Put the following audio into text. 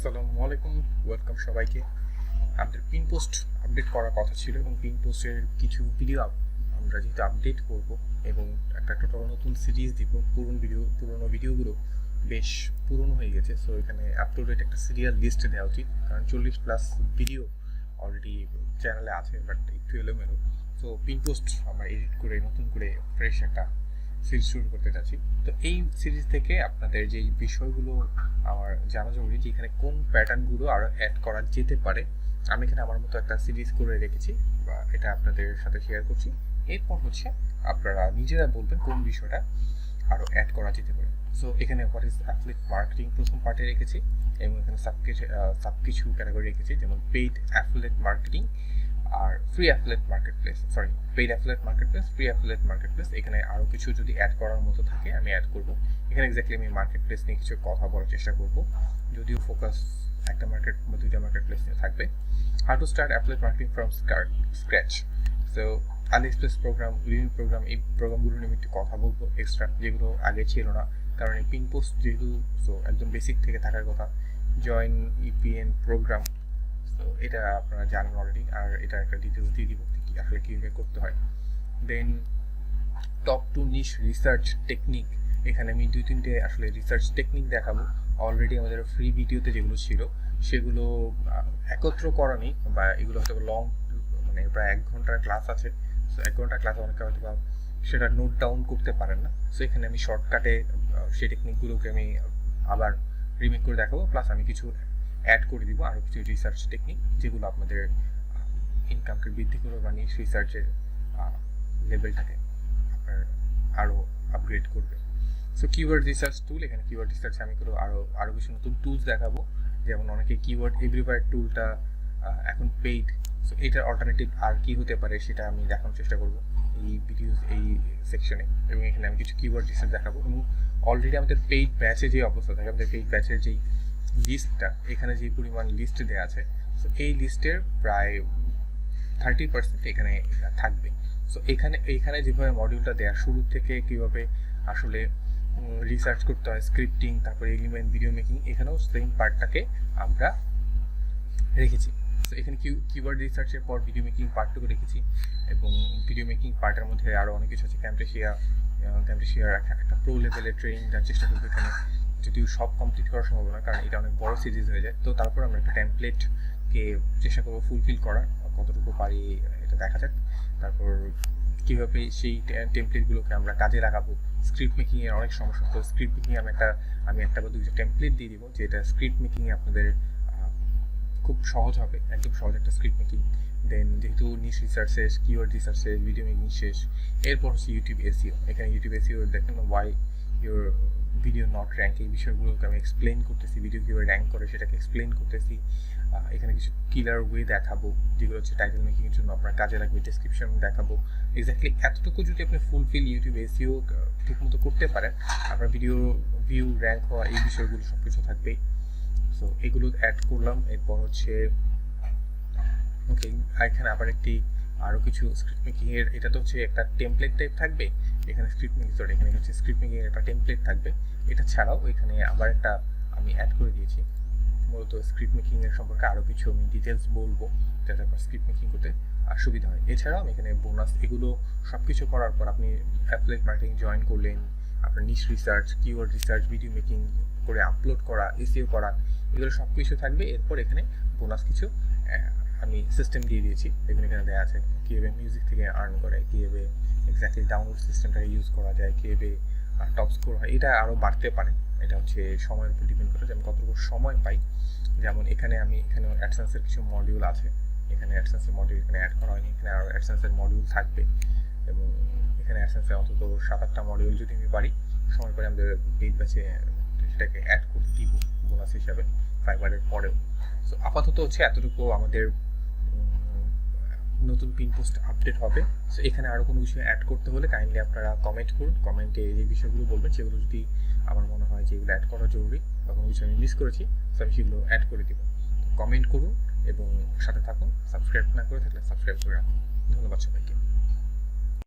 আসসালামু আলাইকুম, ওয়েলকাম সবাইকে। আমাদের পিন পোস্ট আপডেট করার কথা ছিল এবং পিন পোস্টের কিছু ভিডিও আমরা যেহেতু আপডেট করব এবং একটা টোটাল নতুন সিরিজ দিব। পুরনো ভিডিওগুলো বেশ পুরনো হয়ে গেছে, সো এখানে আপ টু ডেট একটা সিরিয়াল লিস্ট দেওয়া উচিত, কারণ 40+ ভিডিও অলরেডি চ্যানেলে আছে বাট একটু এলোমেলো। সো পিন পোস্ট আমরা এডিট করে নতুন করে ফ্রেশ একটা সিরিজ শুরু করতে যাচ্ছি। তো এই সিরিজ থেকে আপনাদের যেই বিষয়গুলো আমার জানা জরুরি, যে এখানে কোন প্যাটার্নগুলো আরও অ্যাড করা যেতে পারে, আমি এখানে আমার মতো একটা সিরিজ করে রেখেছি বা এটা আপনাদের সাথে শেয়ার করছি। এরপর হচ্ছে আপনারা নিজেরা বলবেন কোন বিষয়টা আরও অ্যাড করা যেতে পারে। সো এখানে হোয়াট ইজ অ্যাফিলিয়েট মার্কেটিং প্রথম পার্টে রেখেছি এবং এখানে সব কিছু ক্যাটাগরি রেখেছি, যেমন পেইড অ্যাফিলিয়েট মার্কেটিং আর free affiliate marketplace, paid affiliate marketplace, free affiliate marketplace. এখানে আরও কিছু যদি অ্যাড করার মতো থাকে আমি অ্যাড করব। এখানে এক্স্যাক্টলি আমি মার্কেটপ্লেস নিয়ে কিছু কথা বলার চেষ্টা করব, যদিও ফোকাস একটা মার্কেট বা দুইটা মার্কেটপ্লেস নিয়ে থাকবে। How to start affiliate marketing from scratch. So AliExpress programme, উইভিং প্রোগ্রাম, এই প্রোগ্রামগুলো নিয়ে একটু কথা বলবো এক্সট্রা, যেগুলো আগে ছিল না, কারণ এই পিন পোস্ট যেহেতু সো একদম বেসিক থেকে থাকার কথা। জয়েন ইপিএন প্রোগ্রাম, তো এটা আপনারা জানেন অলরেডি, আর এটা একটা ডিটেলস দিয়ে দিব আসলে কীভাবে করতে হয়। দেন টপ টু নিশ রিসার্চ টেকনিক, এখানে আমি 2-3টে আসলে রিসার্চ টেকনিক দেখাবো। অলরেডি আমাদের ফ্রি ভিডিওতে যেগুলো ছিল সেগুলো একত্র করা নেই, বা এগুলো হয়তো লং, মানে প্রায় 1 ঘন্টার ক্লাস আছে। সো 1 ঘন্টার ক্লাস অনেকে হয়তো সেটা নোট ডাউন করতে পারেন না। সো এখানে আমি শর্টকাটে সেই টেকনিকগুলোকে আমি আবার রিমেক করে দেখাবো, প্লাস আমি কিছু অ্যাড করে দিব আরও কিছু রিসার্চ টেকনিক, যেগুলো আপনাদের ইনকামকে বৃদ্ধি করবে বা নিশ রিসার্চের লেভেলটাকে আপনার আরও আপগ্রেড করবে। সো কিওয়ার্ড রিসার্চ টুল, এখানে কিওয়ার্ড রিসার্চে আমি আরও কিছু নতুন টুলস দেখাবো, যেমন অনেকে কিওয়ার্ড এভরিওয়্যার টুলটা এখন পেইড। সো এটার অল্টারনেটিভ আর কি হতে পারে সেটা আমি দেখানোর চেষ্টা করব এই সেকশনে, এবং এখানে আমি কিছু কিওয়ার্ড রিসার্চ দেখাবো। এবং অলরেডি আমাদের পেইড ব্যাচে যে অবস্থা থাকে, আমাদের পেইড ব্যাচের যেই লিস্টটা, এখানে যে পরিমাণ লিস্ট দেওয়া আছে, সো এই লিস্টের প্রায় 30% এখানে থাকবে। সো এখানে যেভাবে মডিউলটা দেওয়া, শুরু থেকে কীভাবে আসলে রিসার্চ করতে হয়, স্ক্রিপ্টিং, তারপরে এলিমেন্ট, ভিডিও মেকিং, এখানেও সেম পার্টটাকে আমরা রেখেছি। সো এখানে কিওয়ার্ড রিসার্চের পর ভিডিও মেকিং পার্টটুকু রেখেছি, এবং ভিডিও মেকিং পার্টের মধ্যে আরও অনেক কিছু আছে। ক্যামটেশিয়ার একটা প্রো লেভেলের ট্রেনিং দেওয়ার চেষ্টা করবো এখানে, যদিও সব কমপ্লিট করা সম্ভব না, কারণ এটা অনেক বড় সিরিজ হয়ে যায়। তো তারপর আমরা একটা টেমপ্লেটকে চেষ্টা করবো ফুলফিল করার, কতটুকু পারি এটা দেখা যাক। তারপর কীভাবে সেই টেমপ্লেটগুলোকে আমরা কাজে লাগাবো। স্ক্রিপ্ট মেকিংয়ের অনেক সমস্যা, তো স্ক্রিপ্ট মেকিংয়ে আমি একটা বা দুইটা টেমপ্লেট দিয়ে দিব, যেটা স্ক্রিপ্ট মেকিংয়ে আপনাদের খুব সহজ হবে, একদম সহজ একটা স্ক্রিপ্ট মেকিং। দেন যেহেতু নিশ রিসার্চ শেষ, কিওয়ার্ড রিসার্চ শেষ, ভিডিও মেকিং শেষ, এরপর হচ্ছে ইউটিউব এসইও। এখানে ইউটিউব এসইও দেখেন why your video not rank, এই বিষয়গুলোকে আমি এক্সপ্লেন করতেছি। ভিডিও কীভাবে র্যাঙ্ক করে সেটাকে এক্সপ্লেন করতেছি। এখানে কিছু কিলার ওয়ে দেখাবো, যেগুলো হচ্ছে টাইটেল মেকিংয়ের জন্য আপনার কাজে লাগবে। ডেসক্রিপশন দেখাবো। এক্স্যাক্টলি এতটুকু যদি আপনি ফুলফিল ইউটিউব এসইও ঠিকমতো করতে পারেন, আপনার ভিডিও ভিউ, র্যাঙ্ক হওয়া, এই বিষয়গুলো সব কিছু থাকবেই। সো এগুলো অ্যাড করলাম। এরপর হচ্ছে ওকে, এখানে আবার আরও কিছু স্ক্রিপ্ট মেকিংয়ের, এটা তো হচ্ছে একটা টেমপ্লেট টাইপ থাকবে। এখানে এখানে হচ্ছে স্ক্রিপ্ট মেকিংয়ের একটা টেমপ্লেট থাকবে। এটা ছাড়াও এখানে আবার একটা আমি অ্যাড করে দিয়েছি, মূলত স্ক্রিপ্ট মেকিংয়ের সম্পর্কে আরও কিছু আমি ডিটেলস বলবো, যাতে আপনার স্ক্রিপ্ট মেকিং করতে সুবিধা হয়। এছাড়াও আমি এখানে বোনাস, এগুলো সব কিছু করার পর আপনি অ্যাফিলিয়েট মার্কেটিং জয়েন করলেন, আপনার niche research, keyword research, video making করে আপলোড করা, এসইও করা, এগুলো সব কিছু থাকবে। এরপর এখানে বোনাস কিছু আমি সিস্টেম দিয়ে দিয়েছি, এখানে দেওয়া আছে কীভাবে মিউজিক থেকে আর্ন করে, কীভাবে এক্স্যাক্টলি ডাউনলোড সিস্টেমটাকে ইউজ করা যায়, কীভাবে টপ স্কোর হয়। এটা আরও বাড়তে পারে, এটা হচ্ছে সময়ের উপর ডিপেন্ড করে যে আমি কতটুকু সময় পাই। যেমন এখানে অ্যাডসেন্সের কিছু মডিউল আছে, এখানে অ্যাডসেন্সের মডিউল এখানে অ্যাড করা হয়নি, এখানে আরও অ্যাডসেন্সের মডিউল থাকবে, এবং এখানে অ্যাডসেন্সের অন্তত 7-8টা মডিউল যদি আমি পারি, সময় পরে আমাদের পেইড ব্যাচে সেটাকে অ্যাড করে দিব বোনাস হিসাবে ফাইবারের পরেও। সো আপাতত হচ্ছে এতটুকু আমাদের নতুন পিন পোস্ট আপডেট হবে। সো এখানে আরও কোনো কিছু অ্যাড করতে হলে কাইন্ডলি আপনারা কমেন্ট করুন, কমেন্টে যে বিষয়গুলো বলবেন সেগুলো যদি আমার মনে হয় যে এগুলো অ্যাড করা জরুরি বা কোনো কিছু আমি মিস করেছি, সো আমি সেগুলো অ্যাড করে দিব। কমেন্ট করুন এবং সাথে থাকুন। সাবস্ক্রাইব না করে থাকলে সাবস্ক্রাইব করে রাখুন। ধন্যবাদ সবাইকে।